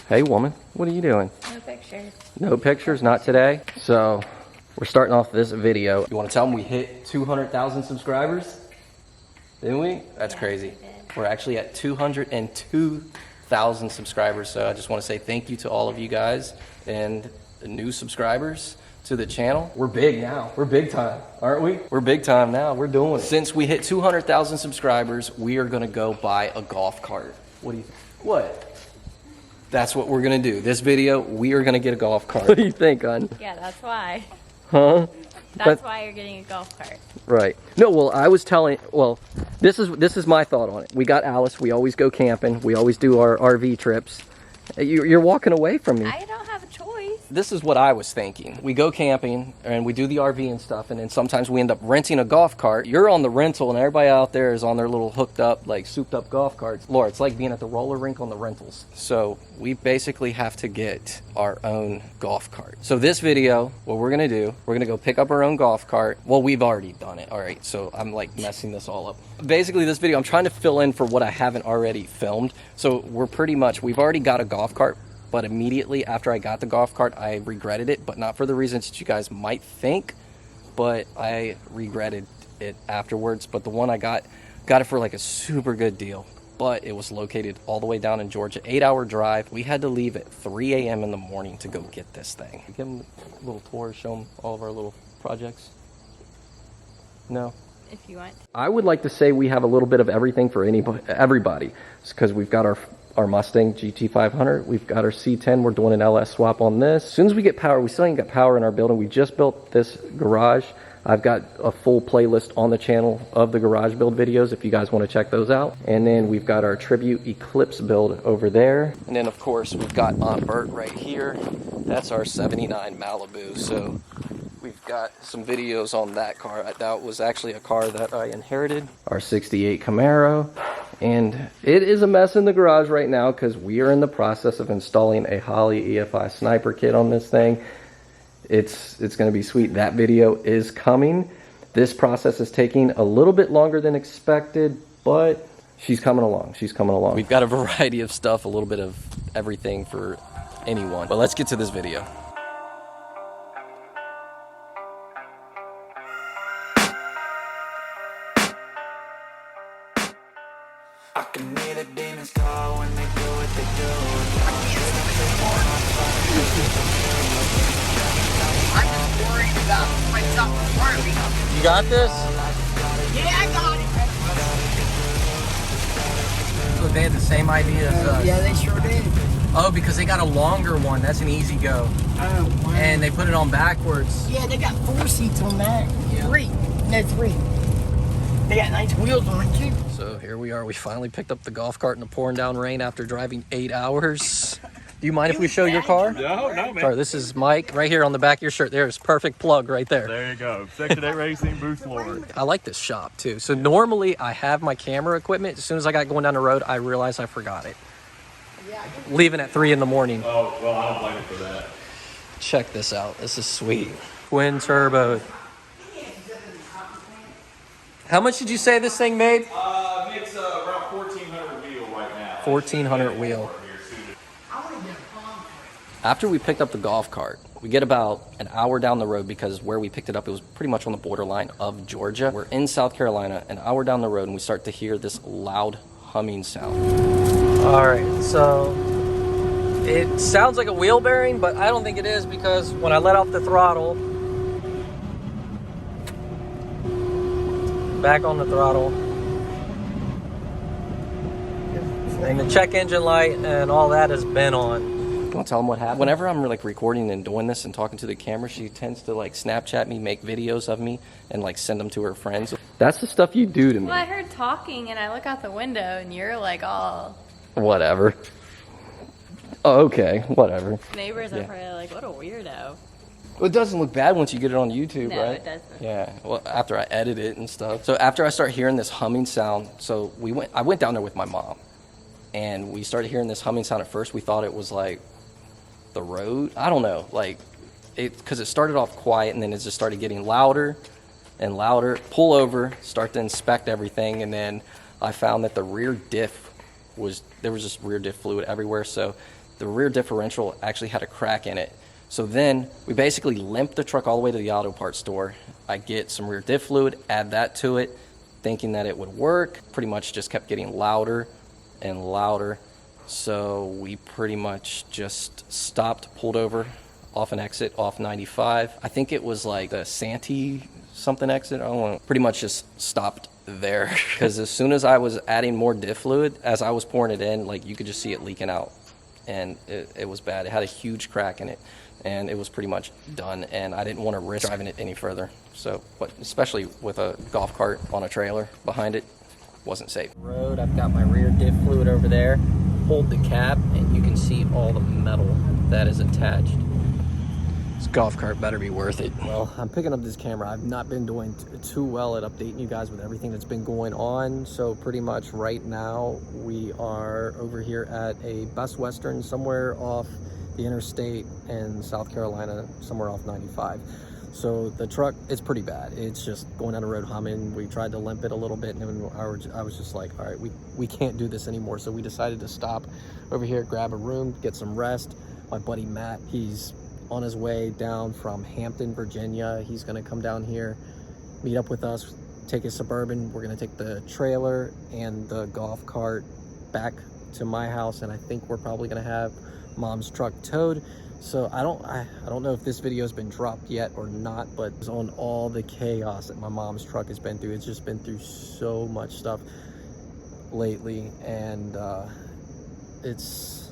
Hey woman, what are you doing? No pictures. No pictures, not today. So we're starting off this video. You want to tell them we hit 200,000 subscribers? Didn't we? That's crazy. We're actually at 202,000 subscribers. So I just want to say thank you to all of you guys and the new subscribers to the channel. We're big now. We're big time, aren't we? We're big time now. We're doing it. Since we hit 200,000 subscribers, we are going to go buy a golf cart. What do you think? What? That's what we're going to do. This video, we are going to get a golf cart. What do you think, hon? Yeah, that's why. Huh? That's why you're getting a golf cart. Right. No, well, I was telling, well, this is my thought on it. We got Alice. We always go camping. We always do our RV trips. You're walking away from me. I don't have a choice. This is what I was thinking. We go camping and we do the RV and stuff, and then sometimes we end up renting a golf cart. You're on the rental and everybody out there is on their little hooked up, like souped up golf carts. Laura, it's like being at the roller rink on the rentals. So we basically have to get our own golf cart. So this video, what we're gonna do, we're gonna go pick up our own golf cart. Well, we've already done it. All right, so I'm like messing this all up. Basically this video, I'm trying to fill in for what I haven't already filmed. So we've already got a golf cart, but immediately after I got the golf cart, I regretted it, but not for the reasons that you guys might think, but I regretted it afterwards. But the one I got it for like a super good deal, but it was located all the way down in Georgia, 8-hour drive. We had to leave at 3 a.m. in the morning to go get this thing. Give them a little tour, show them all of our little projects. No? If you want. I would like to say we have a little bit of everything for everybody, because we've got our Mustang GT500, we've got our C10, we're doing an LS swap on this. As soon as we get power, we still ain't got power in our building. We just built this garage. I've got a full playlist on the channel of the garage build videos if you guys want to check those out. And then we've got our Tribute Eclipse build over there. And then of course we've got Aunt Bert right here. That's our 79 Malibu. So we've got some videos on that car. That was actually a car that I inherited. Our 68 Camaro. And it is a mess in the garage right now because we are in the process of installing a Holley EFI sniper kit on this thing. It's going to be sweet. That video is coming. This process is taking a little bit longer than expected, but she's coming along. She's coming along. We've got a variety of stuff, a little bit of everything for anyone. But let's get to this video. I can hear the demons call when they do what they do. I'm just worried about myself working. You got this? Yeah, I got it. So they had the same idea as us. Yeah, they sure did. Oh, because they got a longer one. That's an easy go. Oh, wow. And they put it on backwards. Yeah, they got 4 seats on that. Yeah. 3. No, 3. They got nice wheels on it, too. So here we are. We finally picked up the golf cart in the pouring down rain after driving 8 hours. Do you mind if we show your car? No, man. Sorry, this is Mike right here on the back of your shirt. There's perfect plug right there. There you go. Section 8 Racing, Boost Lord. I like this shop too. So normally I have my camera equipment. As soon as I got going down the road, I realized I forgot it. Leaving at 3 in the morning. Oh, well, I don't blame it for that. Check this out. This is sweet. Twin turbo. How much did you say this thing made? It's around 1,400 wheel right now. 1,400 wheel. After we picked up the golf cart, we get about an hour down the road because where we picked it up, it was pretty much on the borderline of Georgia. We're in South Carolina, an hour down the road, and we start to hear this loud humming sound. All right, so it sounds like a wheel bearing, but I don't think it is because when I let off the throttle, back on the throttle, and the check engine light and all that has been on. You want to tell them what happened? Whenever I'm like recording and doing this and talking to the camera, she tends to like Snapchat me, make videos of me, and like send them to her friends. That's the stuff you do to me. Well, I heard talking and I look out the window and you're like all... Whatever. Oh, okay, whatever. Neighbors are probably like, what a weirdo. Well, it doesn't look bad once you get it on YouTube, No, right? it doesn't. Yeah, well, after I edit it and stuff. So after I start hearing this humming sound, so I went down there with my mom, and we started hearing this humming sound. At first, we thought it was like the road. I don't know, like because it started off quiet and then it just started getting louder and louder. Pull over, start to inspect everything, and then I found that the rear diff there was just rear diff fluid everywhere. So the rear differential actually had a crack in it. So then we basically limped the truck all the way to the auto parts store. I get some rear diff fluid, add that to it, thinking that it would work. Pretty much just kept getting louder and louder. So we pretty much just stopped, pulled over off an exit off 95. I think it was like the Santee something exit. I don't know. Pretty much just stopped there because as soon as I was adding more diff fluid, as I was pouring it in, like you could just see it leaking out, and it was bad. It had a huge crack in it, and it was pretty much done, and I didn't want to risk driving it any further. So, but especially with a golf cart on a trailer behind it, wasn't safe. Road, I've got my rear diff fluid over there. Hold the cap, and you can see all the metal that is attached. This golf cart better be worth it. Well, I'm picking up this camera. I've not been doing too well at updating you guys with everything that's been going on. So pretty much right now, we are over here at a Best Western somewhere off the interstate in South Carolina, somewhere off 95. So the truck is pretty bad. It's just going down the road humming. We tried to limp it a little bit, and then I was just like, all right, we can't do this anymore. So we decided to stop over here, grab a room, get some rest. My buddy Matt, he's on his way down from Hampton, Virginia. He's gonna come down here, meet up with us, take his Suburban. We're gonna take the trailer and the golf cart back to my house, and I think we're probably gonna have Mom's truck towed. So I don't know if this video has been dropped yet or not, but it's on all the chaos that my mom's truck has been through. It's just been through so much stuff lately, and it's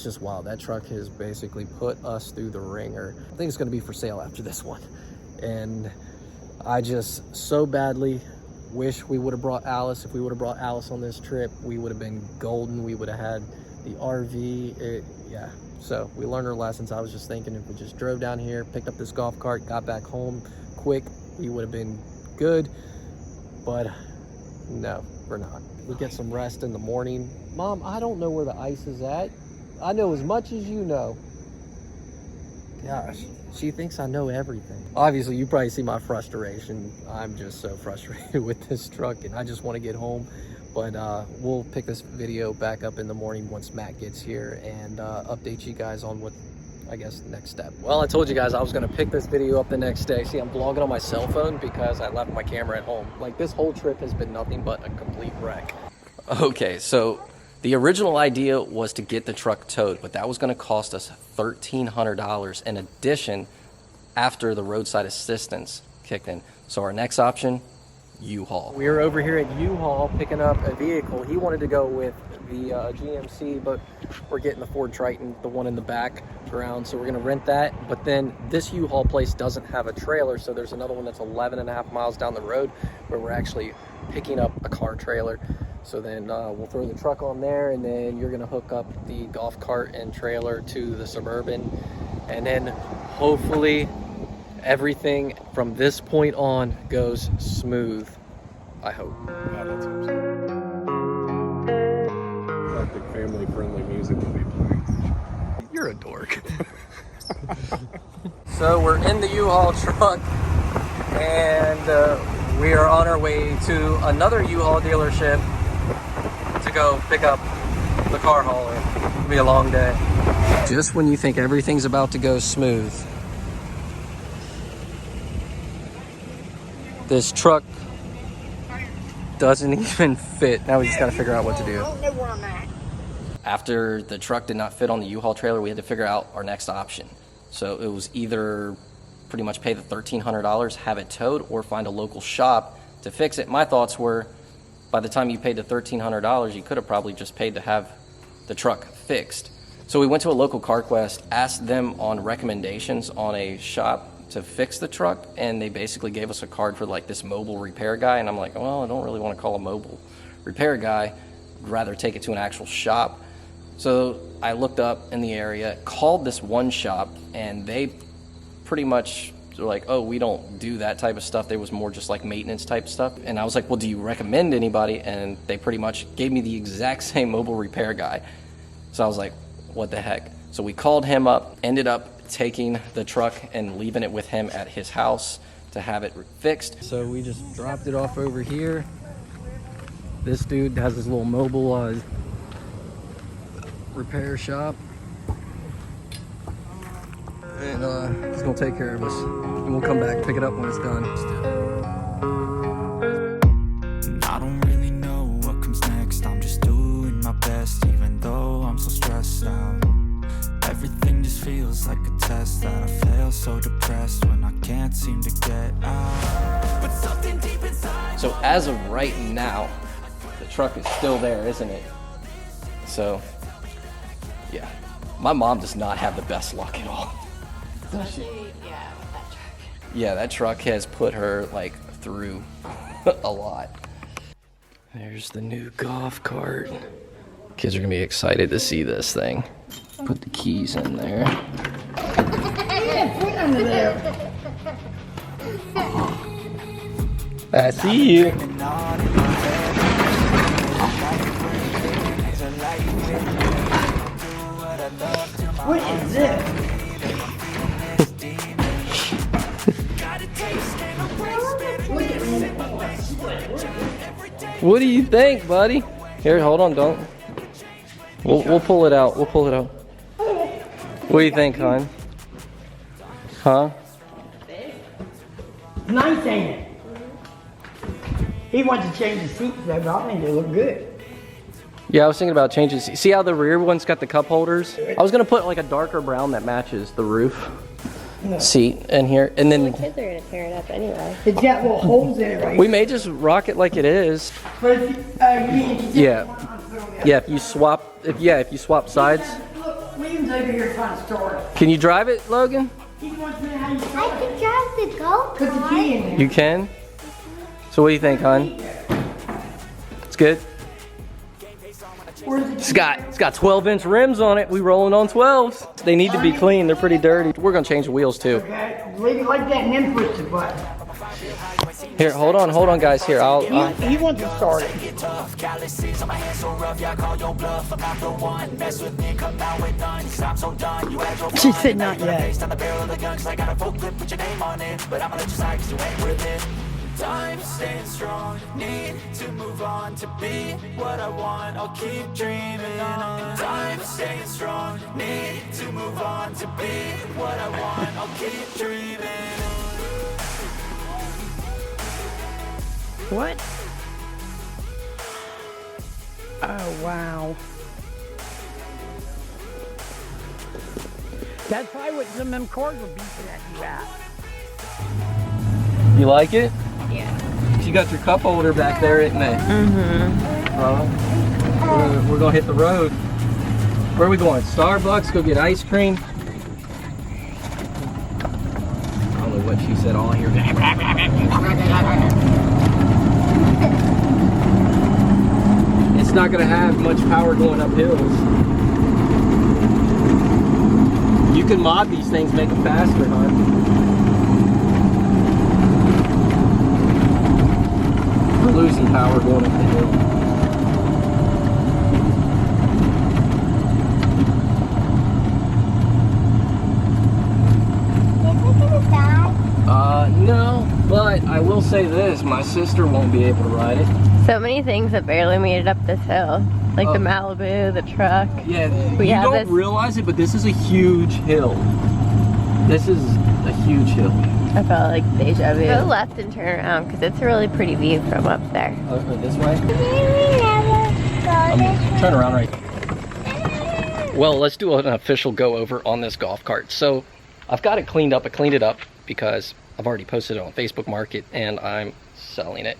just wild. That truck has basically put us through the ringer. I think it's going to be for sale after this one, and I just so badly wish we would have brought Alice. If we would have brought Alice on this trip, we would have been golden. We would have had the RV. Yeah, so we learned our lessons. I was just thinking if we just drove down here, picked up this golf cart, got back home quick, we would have been good. But no, we're not. We get some rest in the morning. Mom, I don't know where the ice is at. I know as much as you know. Gosh, she thinks I know everything. Obviously, you probably see my frustration. I'm just so frustrated with this truck, and I just want to get home. But we'll pick this video back up in the morning once Matt gets here and update you guys on what, I guess, next step. Well, I told you guys I was going to pick this video up the next day. See, I'm vlogging on my cell phone because I left my camera at home. Like, this whole trip has been nothing but a complete wreck. Okay, so the original idea was to get the truck towed, but that was going to cost us $1,300 in addition after the roadside assistance kicked in. So our next option, U-Haul. We were over here at U-Haul picking up a vehicle. He wanted to go with the GMC, but we're getting the Ford Triton, the one in the background, so we're going to rent that. But then this U-Haul place doesn't have a trailer, so there's another one that's 11.5 miles down the road where we're actually picking up a car trailer. So then we'll throw the truck on there, and then you're going to hook up the golf cart and trailer to the Suburban, and then hopefully everything from this point on goes smooth. I hope. Perfect family-friendly music will be playing. You're a dork. So we're in the U-Haul truck, and we are on our way to another U-Haul dealership to go pick up the car hauler. It'll be a long day. Just when you think everything's about to go smooth, this truck doesn't even fit. Now we just gotta figure out what to do. I don't know where I'm at. After the truck did not fit on the U-Haul trailer, we had to figure out our next option. So it was either pretty much pay the $1,300, have it towed, or find a local shop to fix it. My thoughts were, by the time you paid the $1,300, you could have probably just paid to have the truck fixed. So we went to a local CarQuest, asked them on recommendations on a shop to fix the truck, and they basically gave us a card for like this mobile repair guy, and I'm like, well, I don't really want to call a mobile repair guy. I'd rather take it to an actual shop. So I looked up in the area, called this one shop, and they pretty much were like, oh, we don't do that type of stuff. There was more just like maintenance type stuff. And I was like, well, do you recommend anybody? And they pretty much gave me the exact same mobile repair guy. So I was like, what the heck? So we called him up, ended up taking the truck and leaving it with him at his house to have it fixed. So we just dropped it off over here. This dude has his little mobile repair shop, and he's gonna take care of us. And we'll come back, pick it up when it's done. I don't really know what comes next. I'm just doing my best, even though I'm so stressed out. Everything just feels like a test that I fail, so depressed when I can't seem to get out. But something deep inside. So as of right now, the truck is still there, isn't it? So, yeah. My mom does not have the best luck at all. Especially, yeah, with that truck. Yeah, that truck has put her, like, through a lot. There's the new golf cart. Kids are gonna be excited to see this thing. Put the keys in there. I see you. What is this? What do you think, buddy? Here, hold on, don't. We'll pull it out. We'll pull it out. What do you think, hon? Huh? Nice, ain't it? He wants to change the seats though, but I think they look good. Yeah, I was thinking about changing. See how the rear one's got the cup holders? I was gonna put like a darker brown that matches the roof seat in here, and then Kids are gonna tear it up anyway. It's got little holes in it, right? we may just rock it like it is. But if you, Yeah. Yeah, if you swap, if you swap sides. Look, William's over here trying to start it. Can you drive it, Logan? He wants to know how you I start it. can drive the go-kart. Put the key in there. You can. So what do you think, hon? It's good. It's got 12-inch rims on it. We rolling on 12s. They need to be clean. They're pretty dirty. We're gonna change the wheels too. Okay, leave it like that and then push the button. Here, hold on, guys. Here, I'll. He wants to start it. She said not yet. Time staying strong, need to move on to be what I want. I'll keep dreaming on. Time staying strong, need to move on to be what I want. I'll keep dreaming on. What? Oh, wow. That's probably what some of them cars were beeping at you at. You like it? Yeah. You got your cup holder back there, isn't it? Mm-hmm. We're gonna hit the road. Where are we going? Starbucks? Go get ice cream? I don't know what she said all here. It's not gonna have much power going up hills. You can mod these things, make them faster, huh? We're losing power going up the hill. No, but I will say this, my sister won't be able to ride it. So many things that barely made it up this hill. Like the Malibu, the truck. Yeah, We you have don't this- realize it, but this is a huge hill. This is a huge hill. I felt like deja vu. Go left and turn around because it's a really pretty view from up there. This way? Turn around right. Well, let's do an official go over on this golf cart. So I've got it cleaned up. I cleaned it up because I've already posted it on Facebook Market and I'm selling it.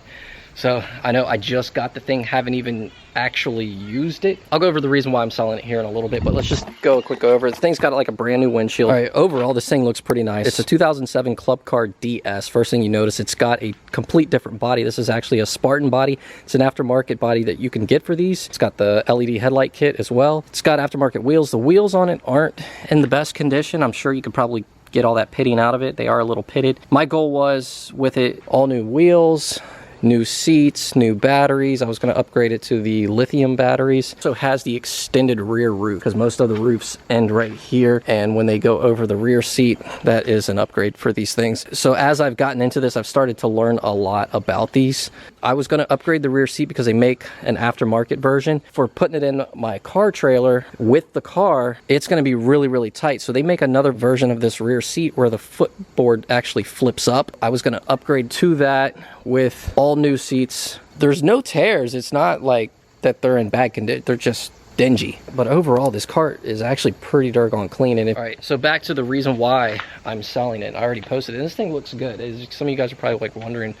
So I know I just got the thing, haven't even actually used it. I'll go over the reason why I'm selling it here in a little bit, but let's just go a quick over. The thing's got like a brand new windshield. All right, overall this thing looks pretty nice. It's a 2007 Club Car DS. First thing you notice, it's got a complete different body. This is actually a Spartan body. It's an aftermarket body that you can get for these. It's got the LED headlight kit as well. It's got aftermarket wheels. The wheels on it aren't in the best condition. I'm sure you could probably get all that pitting out of it. They are a little pitted. My goal was with it all new wheels, new seats, new batteries. I was going to upgrade it to the lithium batteries. Also has the extended rear roof because most of the roofs end right here, and when they go over the rear seat, that is an upgrade for these things. So as I've gotten into this, I've started to learn a lot about these. I was going to upgrade the rear seat because they make an aftermarket version. For putting it in my car trailer with the car, it's going to be really, really tight. So they make another version of this rear seat where the footboard actually flips up. I was going to upgrade to that with all new seats. There's no tears. It's not like that they're in bad condition. They're just dingy. But overall, this car is actually pretty doggone clean. And all right, so back to the reason why I'm selling it. I already posted it. And this thing looks good. Some of you guys are probably like wondering,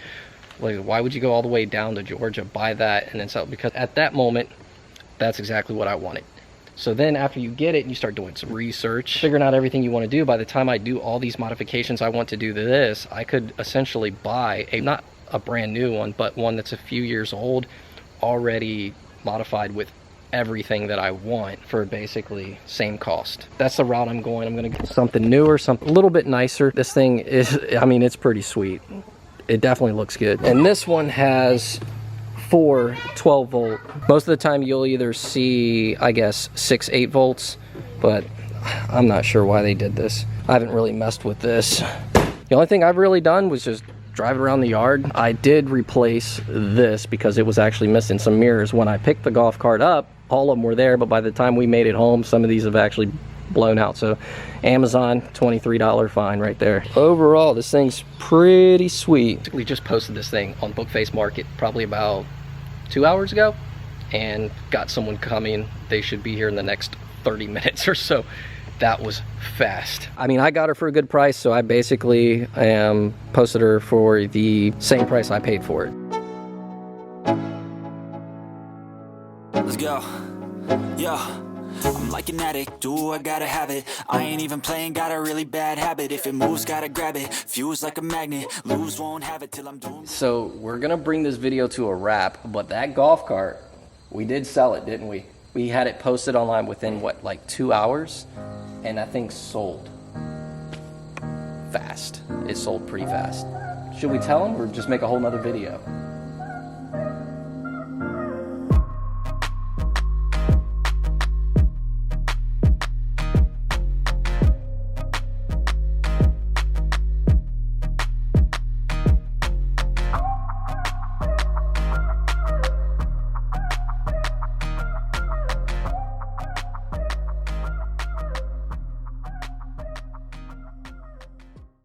like, why would you go all the way down to Georgia, buy that, and then sell it? Because at that moment, that's exactly what I wanted. So then after you get it and you start doing some research, figuring out everything you want to do, by the time I do all these modifications I want to do to this, I could essentially buy not a brand new one, but one that's a few years old, already modified with everything that I want for basically same cost. That's the route I'm going. I'm going to get something newer, something a little bit nicer. This thing is, I mean, it's pretty sweet. It definitely looks good. And this one has 4 12-volt. Most of the time you'll either see, I guess, 6 8-volts, but I'm not sure why they did this. I haven't really messed with this. The only thing I've really done was just drive it around the yard. I did replace this because it was actually missing some mirrors. When I picked the golf cart up, all of them were there, but by the time we made it home, some of these have actually blown out. So Amazon, $23 fine right there. Overall, this thing's pretty sweet. We just posted this thing on Bookface Market probably about 2 hours ago and got someone coming. They should be here in the next 30 minutes or so. That was fast. I mean, I got her for a good price, so I basically posted her for the same price I paid for it. Let's go. Yeah. I'm like an addict, do I gotta have it. I ain't even playing, got a really bad habit. If it moves, gotta grab it. Fuse like a magnet, lose, won't have it till I'm doing. So we're gonna bring this video to a wrap, but that golf cart, we did sell it, didn't we? We had it posted online within what, like 2 hours? And that thing sold fast. It sold pretty fast. Should we tell them or just make a whole nother video?